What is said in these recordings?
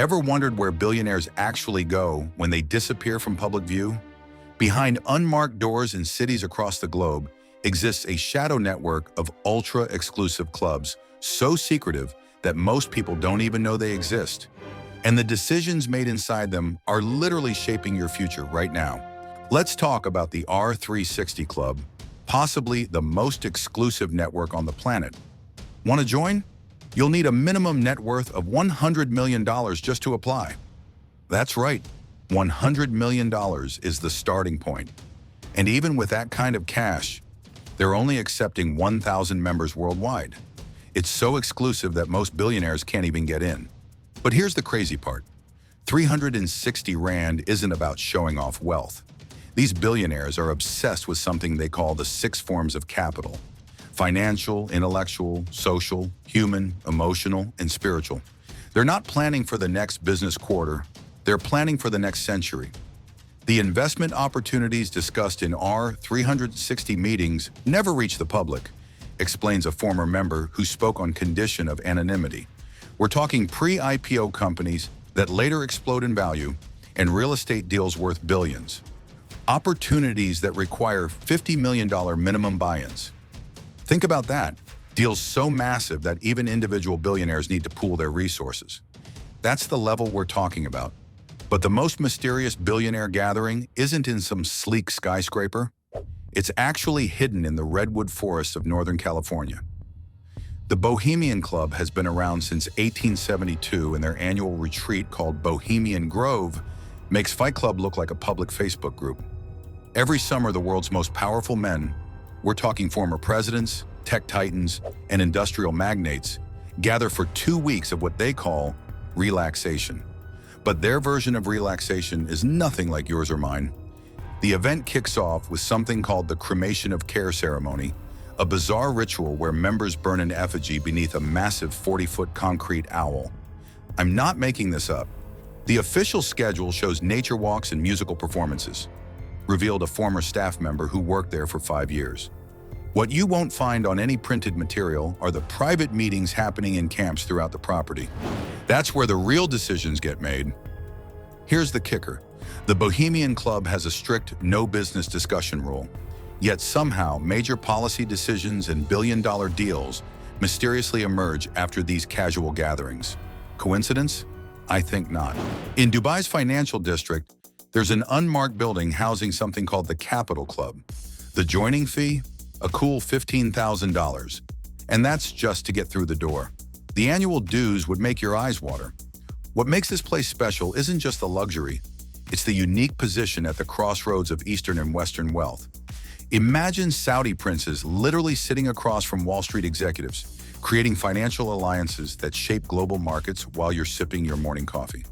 Ever wondered where billionaires actually go when they disappear from public view? Behind unmarked doors in cities across the globe exists a shadow network of ultra-exclusive clubs, so secretive that most people don't even know they exist. And the decisions made inside them are literally shaping your future right now. Let's talk about the R360 Club, possibly the most exclusive network on the planet. Want to join? You'll need a minimum net worth of $100 million just to apply. That's right, $100 million is the starting point. And even with that kind of cash, they're only accepting 1,000 members worldwide. It's so exclusive that most billionaires can't even get in. But here's the crazy part. 360 Rand isn't about showing off wealth. These billionaires are obsessed with something they call the 6 forms of capital: financial, intellectual, social, human, emotional, and spiritual. They're not planning for the next business quarter, they're planning for the next century. The investment opportunities discussed in our 360 meetings never reach the public, explains a former member who spoke on condition of anonymity. We're talking pre-IPO companies that later explode in value and real estate deals worth billions. Opportunities that require $50 million minimum buy-ins. Think about that. Deals so massive that even individual billionaires need to pool their resources. That's the level we're talking about. But the most mysterious billionaire gathering isn't in some sleek skyscraper. It's actually hidden in the redwood forests of Northern California. The Bohemian Club has been around since 1872, and their annual retreat called Bohemian Grove makes Fight Club look like a public Facebook group. Every summer, the world's most powerful men, we're talking former presidents, tech titans, and industrial magnates, gather for 2 weeks of what they call relaxation. But their version of relaxation is nothing like yours or mine. The event kicks off with something called the cremation of care ceremony, a bizarre ritual where members burn an effigy beneath a massive 40-foot concrete owl. I'm not making this up. The official schedule shows nature walks and musical performances, revealed a former staff member who worked there for 5 years. What you won't find on any printed material are the private meetings happening in camps throughout the property. That's where the real decisions get made. Here's the kicker. The Bohemian Club has a strict no business discussion rule. Yet somehow, major policy decisions and billion-dollar deals mysteriously emerge after these casual gatherings. Coincidence? I think not. In Dubai's financial district, there's an unmarked building housing something called the Capital Club. The joining fee? A cool $15,000. And that's just to get through the door. The annual dues would make your eyes water. What makes this place special isn't just the luxury, it's the unique position at the crossroads of Eastern and Western wealth. Imagine Saudi princes literally sitting across from Wall Street executives, creating financial alliances that shape global markets while you're sipping your morning coffee.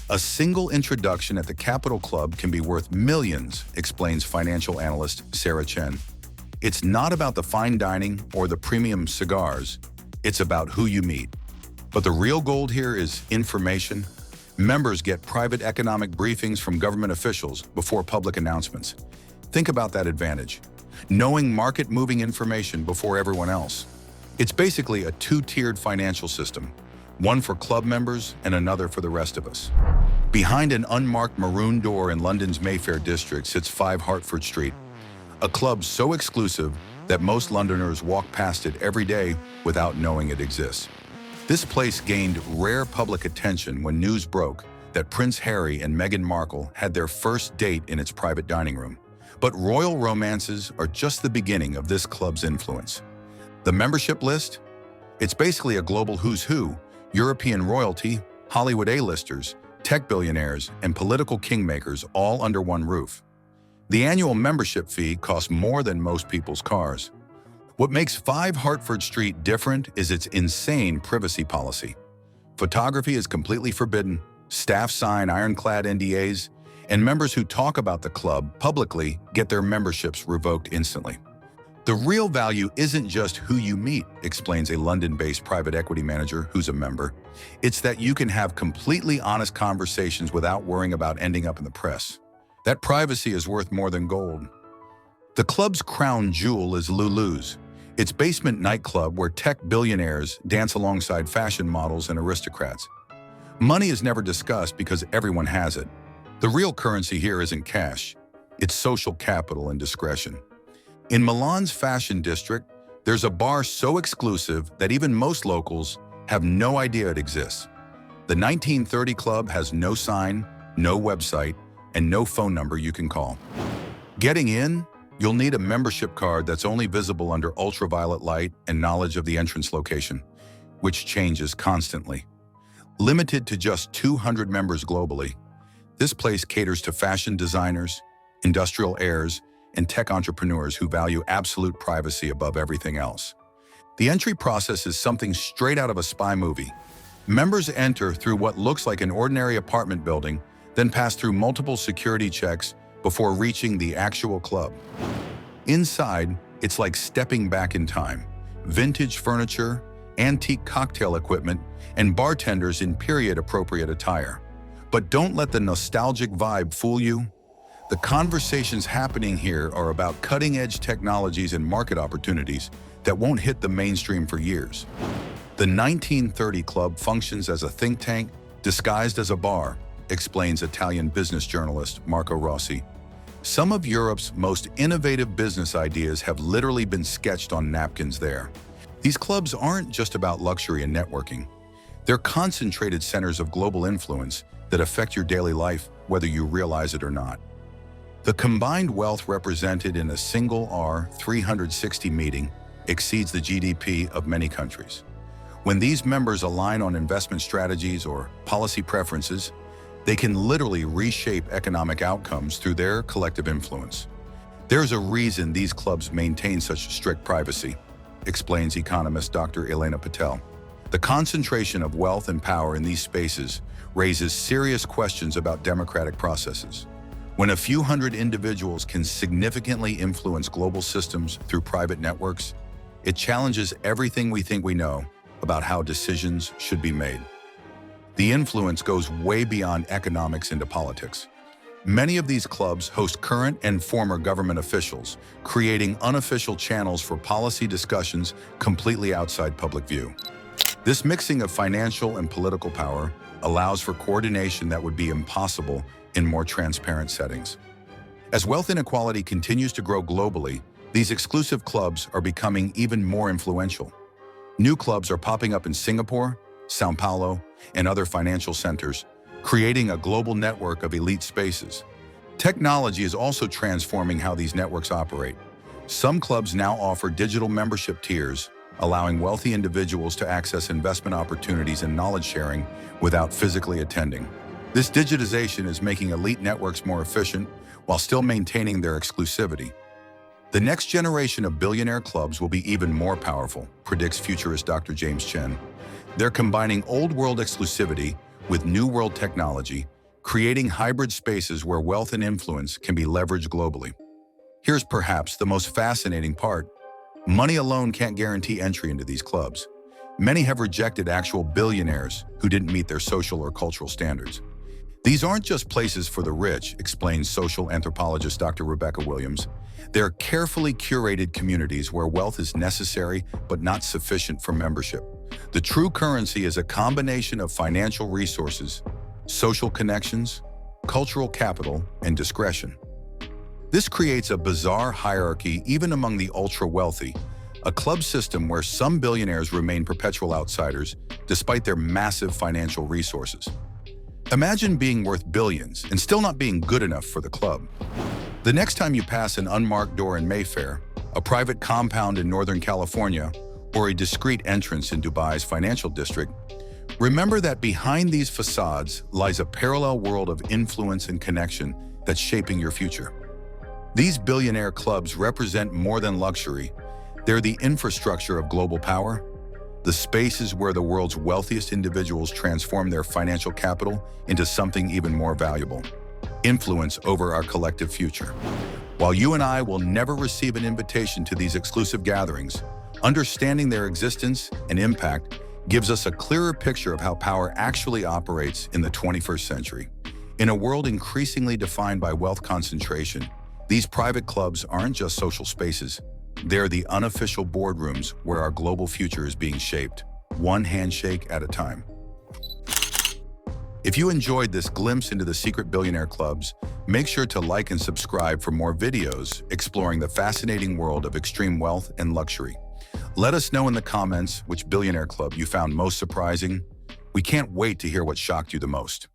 A single introduction at the Capital Club can be worth millions, explains financial analyst Sarah Chen. It's not about the fine dining or the premium cigars, it's about who you meet. But the real gold here is information. Members get private economic briefings from government officials before public announcements. Think about that advantage. Knowing market-moving information before everyone else. It's basically a 2-tiered financial system, one for club members and another for the rest of us. Behind an unmarked maroon door in London's Mayfair district sits 5 Hartford Street, a club so exclusive that most Londoners walk past it every day without knowing it exists. This place gained rare public attention when news broke that Prince Harry and Meghan Markle had their first date in its private dining room. But royal romances are just the beginning of this club's influence. The membership list? It's basically a global who's who: European royalty, Hollywood A-listers, tech billionaires, and political kingmakers all under one roof. The annual membership fee costs more than most people's cars. What makes 5 Hartford Street different is its insane privacy policy. Photography is completely forbidden, staff sign ironclad NDAs, and members who talk about the club publicly get their memberships revoked instantly. The real value isn't just who you meet, explains a London-based private equity manager who's a member. It's that you can have completely honest conversations without worrying about ending up in the press. That privacy is worth more than gold. The club's crown jewel is Lulu's, its basement nightclub where tech billionaires dance alongside fashion models and aristocrats. Money is never discussed because everyone has it. The real currency here isn't cash, it's social capital and discretion. In Milan's fashion district, there's a bar so exclusive that even most locals have no idea it exists. The 1930 Club has no sign, no website, and no phone number you can call. Getting in, you'll need a membership card that's only visible under ultraviolet light and knowledge of the entrance location, which changes constantly. Limited to just 200 members globally, this place caters to fashion designers, industrial heirs, and tech entrepreneurs who value absolute privacy above everything else. The entry process is something straight out of a spy movie. Members enter through what looks like an ordinary apartment building, then pass through multiple security checks before reaching the actual club. Inside, it's like stepping back in time. Vintage furniture, antique cocktail equipment, and bartenders in period-appropriate attire. But don't let the nostalgic vibe fool you. The conversations happening here are about cutting-edge technologies and market opportunities that won't hit the mainstream for years. The 1930 Club functions as a think tank disguised as a bar, explains Italian business journalist Marco Rossi. Some of Europe's most innovative business ideas have literally been sketched on napkins there. These clubs aren't just about luxury and networking. They're concentrated centers of global influence that affect your daily life, whether you realize it or not. The combined wealth represented in a single R360 meeting exceeds the GDP of many countries. When these members align on investment strategies or policy preferences, they can literally reshape economic outcomes through their collective influence. There's a reason these clubs maintain such strict privacy, explains economist Dr. Elena Patel. The concentration of wealth and power in these spaces raises serious questions about democratic processes. When a few hundred individuals can significantly influence global systems through private networks, it challenges everything we think we know about how decisions should be made. The influence goes way beyond economics into politics. Many of these clubs host current and former government officials, creating unofficial channels for policy discussions completely outside public view. This mixing of financial and political power allows for coordination that would be impossible in more transparent settings. As wealth inequality continues to grow globally, these exclusive clubs are becoming even more influential. New clubs are popping up in Singapore, São Paulo, and other financial centers, creating a global network of elite spaces. Technology is also transforming how these networks operate. Some clubs now offer digital membership tiers, allowing wealthy individuals to access investment opportunities and knowledge sharing without physically attending. This digitization is making elite networks more efficient while still maintaining their exclusivity. The next generation of billionaire clubs will be even more powerful, predicts futurist Dr. James Chen. They're combining old-world exclusivity with new-world technology, creating hybrid spaces where wealth and influence can be leveraged globally. Here's perhaps the most fascinating part. Money alone can't guarantee entry into these clubs. Many have rejected actual billionaires who didn't meet their social or cultural standards. These aren't just places for the rich, explains social anthropologist Dr. Rebecca Williams. They're carefully curated communities where wealth is necessary but not sufficient for membership. The true currency is a combination of financial resources, social connections, cultural capital, and discretion. This creates a bizarre hierarchy even among the ultra-wealthy, a club system where some billionaires remain perpetual outsiders despite their massive financial resources. Imagine being worth billions and still not being good enough for the club. The next time you pass an unmarked door in Mayfair, a private compound in Northern California, or a discreet entrance in Dubai's financial district, remember that behind these facades lies a parallel world of influence and connection that's shaping your future. These billionaire clubs represent more than luxury. They're the infrastructure of global power, the spaces where the world's wealthiest individuals transform their financial capital into something even more valuable: influence over our collective future. While you and I will never receive an invitation to these exclusive gatherings, understanding their existence and impact gives us a clearer picture of how power actually operates in the 21st century. In a world increasingly defined by wealth concentration, these private clubs aren't just social spaces. They're the unofficial boardrooms where our global future is being shaped, one handshake at a time. If you enjoyed this glimpse into the secret billionaire clubs, make sure to like and subscribe for more videos exploring the fascinating world of extreme wealth and luxury. Let us know in the comments which billionaire club you found most surprising. We can't wait to hear what shocked you the most.